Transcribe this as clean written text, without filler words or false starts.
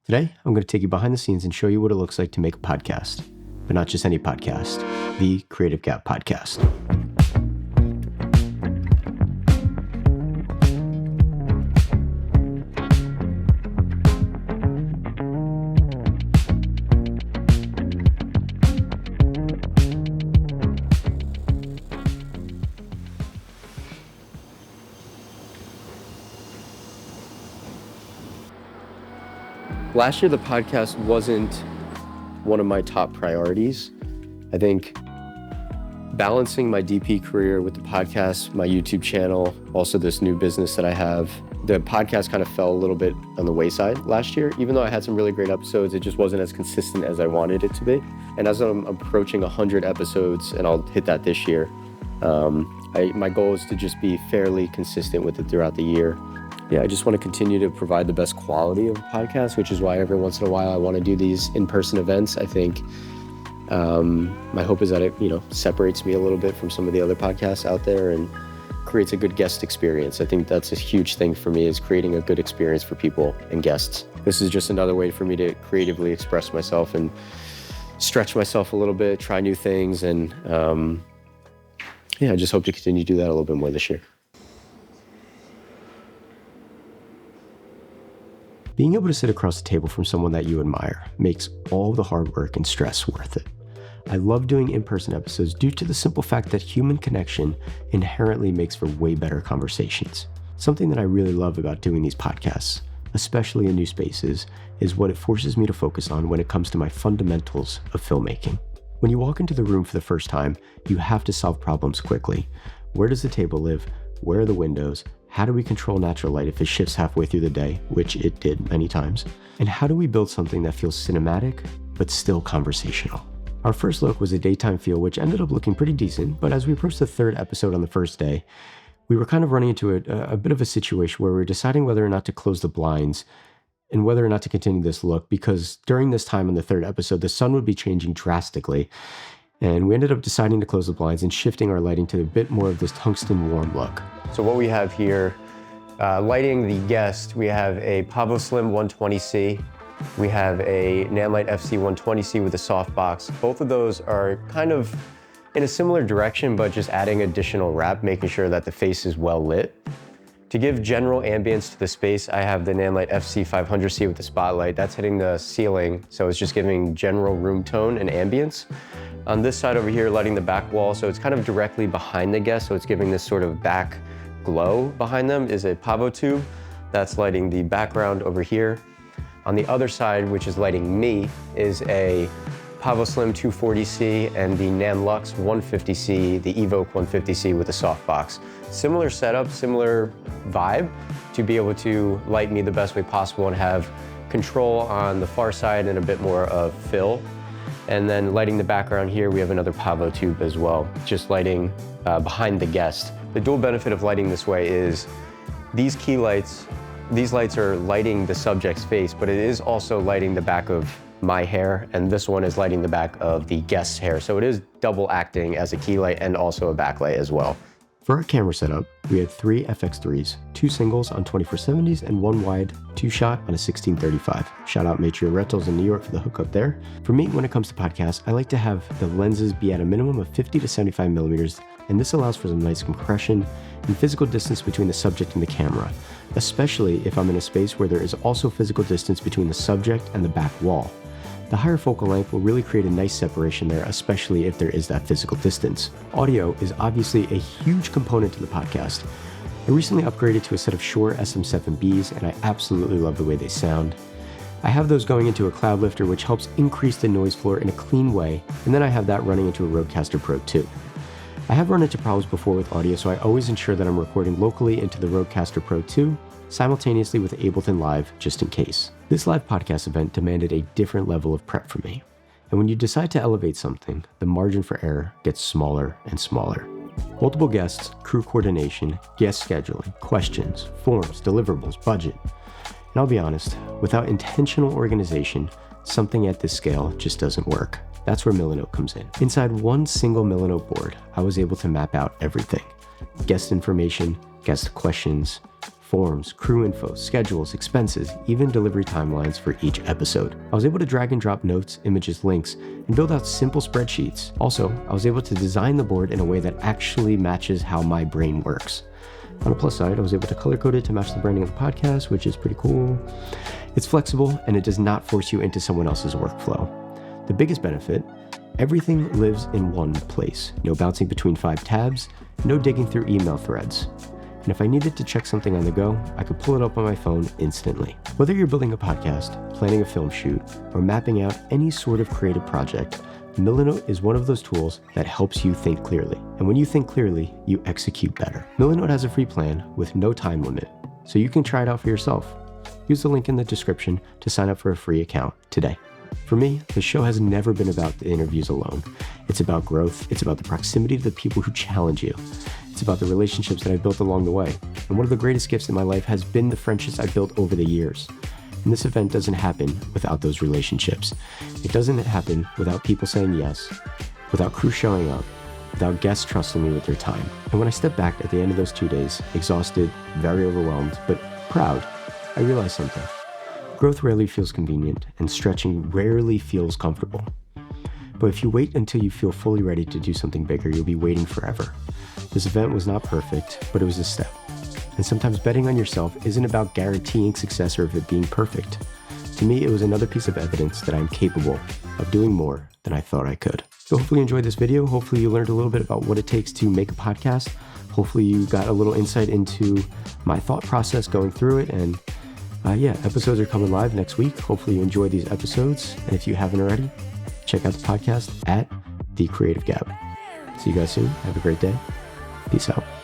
Today, I'm going to take you behind the scenes and show you what it looks like to make a podcast. But not just any podcast, the Creative Gap Podcast. Last year, the podcast wasn't one of my top priorities. I think balancing my DP career with the podcast, my YouTube channel, also this new business that I have, the podcast kind of fell a little bit on the wayside last year. Even though I had some really great episodes, it just wasn't as consistent as I wanted it to be. And as I'm approaching 100 episodes, and I'll hit that this year, my goal is to just be fairly consistent with it throughout the year. Yeah, I just want to continue to provide the best quality of a podcast, which is why every once in a while I want to do these in-person events. I think my hope is that it, separates me a little bit from some of the other podcasts out there and creates a good guest experience. I think that's a huge thing for me, is creating a good experience for people and guests. This is just another way for me to creatively express myself and stretch myself a little bit, try new things, and I just hope to continue to do that a little bit more this year. Being able to sit across the table from someone that you admire makes all the hard work and stress worth it. I love doing in-person episodes due to the simple fact that human connection inherently makes for way better conversations. Something that I really love about doing these podcasts, especially in new spaces, is what it forces me to focus on when it comes to my fundamentals of filmmaking. When you walk into the room for the first time, you have to solve problems quickly. Where does the table live? Where are the windows? How do we control natural light if it shifts halfway through the day, which it did many times? And how do we build something that feels cinematic, but still conversational? Our first look was a daytime feel, which ended up looking pretty decent, but as we approached the third episode on the first day, we were kind of running into a bit of a situation where we were deciding whether or not to close the blinds and whether or not to continue this look, because during this time in the third episode, the sun would be changing drastically. And we ended up deciding to close the blinds and shifting our lighting to a bit more of this tungsten warm look. So what we have here, lighting the guest, we have a Pavo Slim 120C. We have a Nanlite FC 120C with a softbox. Both of those are kind of in a similar direction, but just adding additional wrap, making sure that the face is well lit. To give general ambience to the space, I have the Nanlite FC 500C with the spotlight. That's hitting the ceiling, so it's just giving general room tone and ambience. On this side over here, lighting the back wall, so it's kind of directly behind the guest, so it's giving this sort of back glow behind them, is a Pavo tube. That's lighting the background over here. On the other side, which is lighting me, is a Pavo Slim 240C and the Nanlux 150C, the Evoke 150C with a softbox. Similar setup, similar vibe to be able to light me the best way possible and have control on the far side and a bit more of fill. And then lighting the background here, we have another Pavo tube as well, just lighting behind the guest. The dual benefit of lighting this way is these lights are lighting the subject's face, but it is also lighting the back of my hair, and this one is lighting the back of the guest's hair. So it is double acting as a key light and also a backlight as well. For our camera setup, we had 3 FX3s, 2 singles on 24-70s and 1 wide 2-shot on a 16-35. Shout out Matria Rentals in New York for the hookup there. For me, when it comes to podcasts, I like to have the lenses be at a minimum of 50 to 75 millimeters, and this allows for some nice compression and physical distance between the subject and the camera, especially if I'm in a space where there is also physical distance between the subject and the back wall. The higher focal length will really create a nice separation there, especially if there is that physical distance. Audio is obviously a huge component to the podcast. I recently upgraded to a set of Shure SM7Bs, and I absolutely love the way they sound. I have those going into a cloud lifter, which helps increase the noise floor in a clean way, and then I have that running into a Rodecaster Pro 2. I have run into problems before with audio, so I always ensure that I'm recording locally into the Rodecaster Pro 2, simultaneously with Ableton Live, just in case. This live podcast event demanded a different level of prep from me. And when you decide to elevate something, the margin for error gets smaller and smaller. Multiple guests, crew coordination, guest scheduling, questions, forms, deliverables, budget. And I'll be honest, without intentional organization, something at this scale just doesn't work. That's where Milanote comes in. Inside one single Milanote board, I was able to map out everything. Guest information, guest questions, forms, crew info, schedules, expenses, even delivery timelines for each episode. I was able to drag and drop notes, images, links, and build out simple spreadsheets. Also, I was able to design the board in a way that actually matches how my brain works. On a plus side, I was able to color code it to match the branding of the podcast, which is pretty cool. It's flexible and it does not force you into someone else's workflow. The biggest benefit, everything lives in one place. No bouncing between 5 tabs, no digging through email threads. And if I needed to check something on the go, I could pull it up on my phone instantly. Whether you're building a podcast, planning a film shoot, or mapping out any sort of creative project, Milanote is one of those tools that helps you think clearly. And when you think clearly, you execute better. Milanote has a free plan with no time limit, so you can try it out for yourself. Use the link in the description to sign up for a free account today. For me, the show has never been about the interviews alone. It's about growth. It's about the proximity to the people who challenge you. It's about the relationships that I built along the way. And one of the greatest gifts in my life has been the friendships I built over the years. And this event doesn't happen without those relationships. It doesn't happen without people saying yes, without crew showing up, without guests trusting me with their time. And when I stepped back at the end of those 2 days, exhausted, very overwhelmed, but proud, I realized something. Growth rarely feels convenient, and stretching rarely feels comfortable. But if you wait until you feel fully ready to do something bigger, you'll be waiting forever. This event was not perfect, but it was a step. And sometimes betting on yourself isn't about guaranteeing success or of it being perfect. To me, it was another piece of evidence that I'm capable of doing more than I thought I could. So hopefully you enjoyed this video. Hopefully you learned a little bit about what it takes to make a podcast. Hopefully you got a little insight into my thought process going through it. And episodes are coming live next week. Hopefully you enjoy these episodes. And if you haven't already, check out the podcast at The Creative Gab. See you guys soon. Have a great day. Peace out.